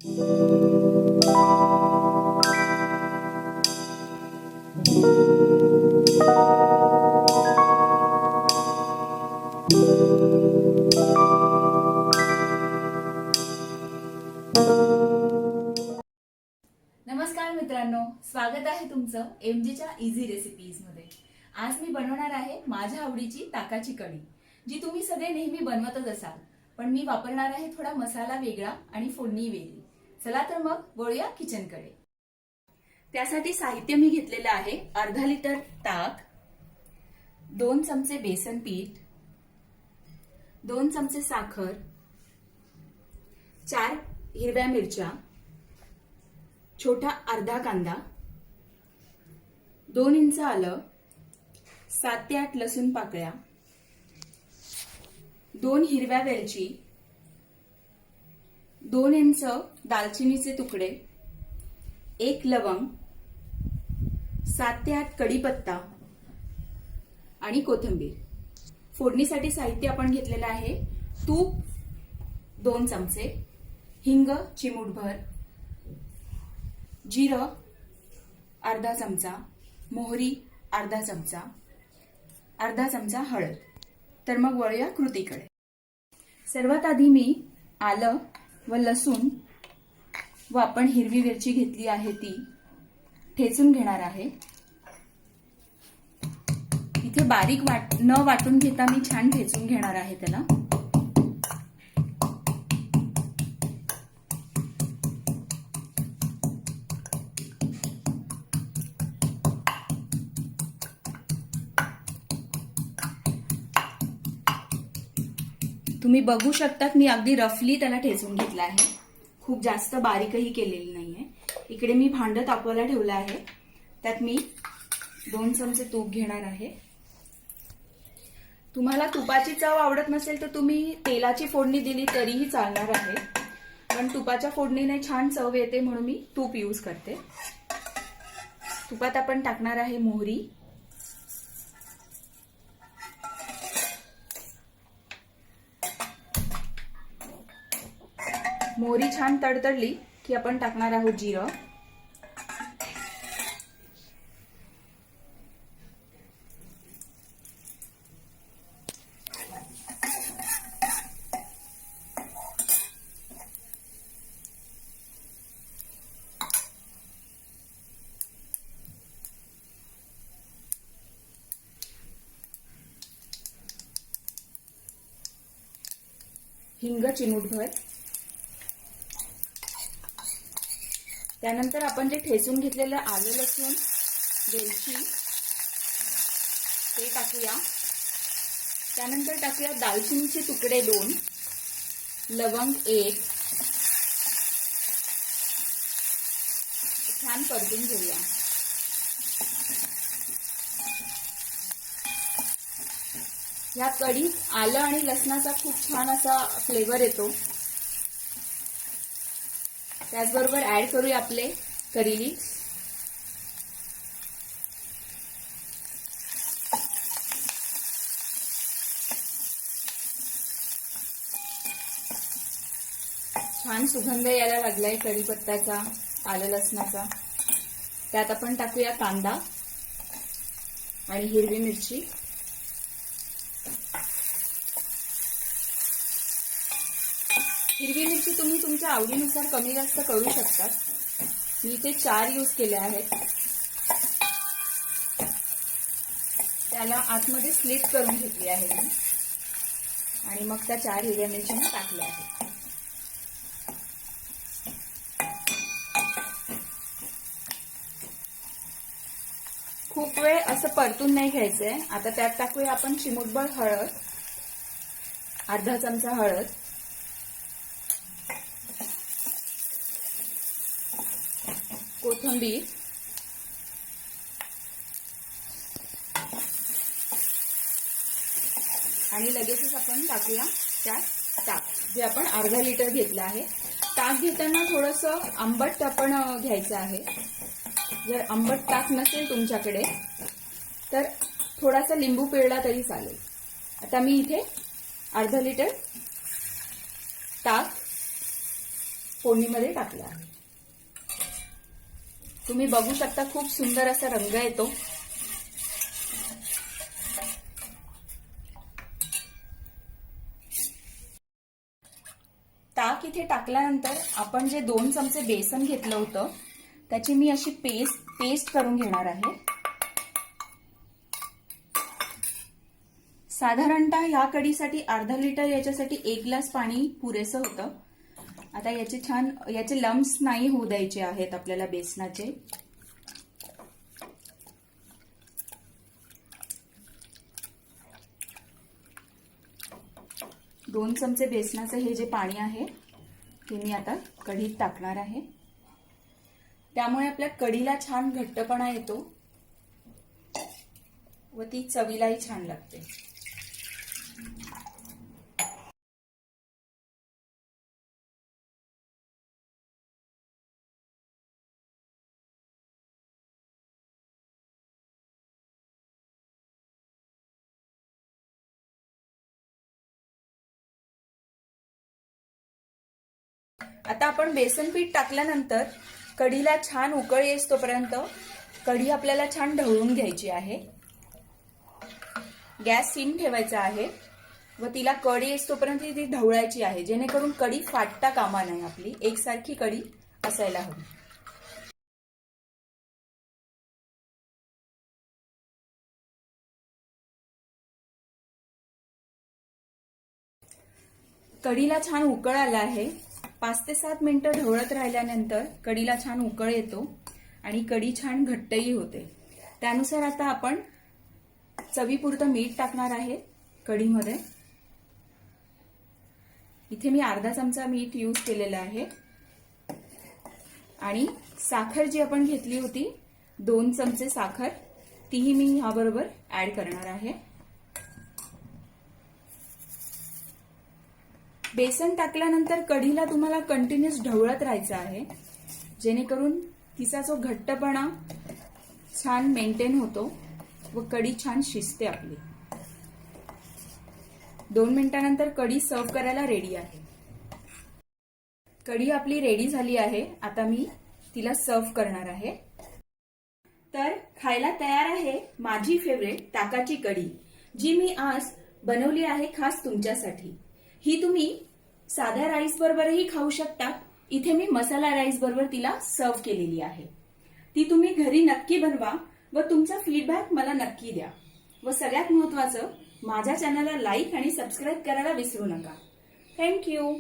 नमस्कार मित्रांनो, स्वागत आहे तुमचं एमजीच्या इझी रेसिपीज मध्ये। आज मी बनवणार आहे माझ्या आवडीची ताकाची कढी, जी तुम्ही सगळे नेहमी बनवतच असाल, पण मी वापरणार आहे थोडा मसाला वेगळा आणि फोडणी वेगळी। चला तर मग वळूया किचनकडे। त्यासाठी साहित्य मी घेतलेलं आहे अर्धा लिटर ताक, 2 चमचे बेसन पीठ, 2 चमचे साखर, 4 हिरव्या मिरच्या, छोटा अर्धा कांदा, 2 इंच आलं, 7 ते 8 लसूण पाकळ्या, 2 हिरव्या वेलची, 2 इंच दालचिनीचे तुकडे, 1 लवंग, 7 ते 8 कढीपत्ता आणि कोथिंबीर। फोडणीसाठी साहित्य आपण घेतलेलं आहे तूप 2 चमचे, हिंग चिमूटभर, जिरं अर्धा चमचा, मोहरी अर्धा चमचा, अर्धा चमचा हळद। तर मग वळूया कृतीकडे। सर्वात आधी मी आलं व लसूण व आपण हिरवी मिरची घेतली आहे ती ठेचून घेणार आहे। इथे बारीक न वाटून घेता मी छान ठेचून घेणार आहे त्याला। तुम्ही बघू शकतात मी अगदी रफली त्याला ठेचून घेतला आहे, खूप जास्त बारीकही केलेली नाहीये। इकडे मी भांडं तापवायला ठेवलं आहे, त्यात मी 2 चमचे तूप घेणार आहे। तुम्हाला तुपाची चव आवडत नसेल तर तुम्ही तेलाची फोडणी दिली तरीही चालणार आहे, पण तुपाच्या फोडणीने छान चव येते म्हणून मी तूप यूज करते। तुपात आपण टाकणार आहे मोहरी, मोहरी छान तडतडली की आपण टाकणार आहोत जिरं, हिंग चिमूटभर, त्यानंतर आपण जे ठेचून घेतलेलं आलं लसूण वेलची ते टाकूया। त्यानंतर टाकूया दालचिनीचे तुकडे 2, लवंग 1, छान परतून घेऊया। या कढीत आलं आणि लसणाचा खूप छान असा फ्लेवर येतो। त्याचबरोबर ऍड करूया आपले करी लीव्स, छान सुगंध यायला लागलाय कढीपत्त्याचा, आलं लसणाचा। त्यात आपण टाकूया कांदा आणि हिरवी मिरची, हिरवी मिरची तुम्ही तुमच्या आवडीनुसार कमी जास्त करू शकता। मी इथे 4 यूज केले आहेत। त्याला आतमध्ये स्लिट करून घेतली आहे मी आणि मग त्या 4 हिरव्या मिरच्या टाकल्या आहेत। खूप वेळ असं परतून नाही घ्यायचंय। आता त्यात टाकूया आपण चिमूटभर हळद, अर्धा चमचा हळद, कोथिंबीर, आणि लगेचच आपण टाकूया त्यात ताक, जे आपण अर्धा लिटर घेतलं आहे। ताक घेताना थोडंसं आंबट आपण घ्यायचं आहे। जर आंबट ताक नसेल तुमच्याकडे तर थोडासा लिंबू पिळला तरी चालेल। आता मी इथे अर्धा लिटर ताक फोडणीमध्ये टाकला आहे. तुम्ही बघू शकता खूप सुंदर असा रंग येतो. ताक इथे टाकल्यानंतर आपण जे 2 चमचे बेसन घेतलं होतं त्याची मी अशी पेस्ट करून घेणार आहे. साधारणतः ह्या कढीसाठी अर्धा लिटर याच्यासाठी 1 ग्लास पाणी पुरेसं होतं. आता याचे लम्स नाही होऊ द्यायचे आहेत आपल्याला बेसनाचे. दोन चमचे बेसनाचं हे जे पाणी आहे ते मी आता कढीत टाकणार आहे. त्यामुळे आपल्या कढीला छान घट्टपणा येतो व ती चवीलाही छान लागते. आता आपण बेसन पीठ टाकल्यानंतर कढीला छान उकळ येस तोपर्यंत कढी आपल्याला छान ढवळून घ्यायची आहे. गॅस सिम ठेवायचा आहे व तिला कढी येस तोपर्यंत ती ढवळायची आहे, जेणेकरून कढी फाटता कामा नये. आपली एकसारखी कढी असायला हवी. कढीला छान उकळ आला आहे. 5 ते 7 मिनिटं ढवळत राहिल्यानंतर कढीला छान उकळ येतो आणि कढी छान घट्टही होते. त्यानुसार आता आपण चवीपुरतं मीठ टाकणार आहे कढीमध्ये. इथे मी अर्धा चमचा मीठ यूज केलेला आहे आणि साखर जी आपण घेतली होती 2 चमचे साखर तीही मी ह्याबरोबर ऍड करणार आहे. बेसन टाकल्यानंतर कढीला तुम्हाला कंटिन्युअस ढवळत राहायचं आहे, जेणेकरून तिचा जो घट्टपणा छान मेंटेन होतो व कढी छान शिजते आपली. 2 मिनिटांनंतर कढी सर्व्ह करायला रेडी आहे. कढी आपली रेडी झाली आहे. आता मी तिला सर्व्ह करणार आहे. तर खायला तयार आहे माझी फेवरेट ताकाची कढी, जी मी आज बनवली आहे खास तुमच्यासाठी. ही तुम्ही साध्या राईस बरोबरही खाऊ शकता. इथे मी मसाला राईस बरोबर तिला सर्व्ह केलेली आहे. ती तुम्ही घरी नक्की बनवा व तुमचा फीडबॅक मला नक्की द्या. व सगळ्यात महत्त्वाचं, माझ्या चॅनलला लाईक आणि सबस्क्राईब करायला विसरू नका. थँक्यू.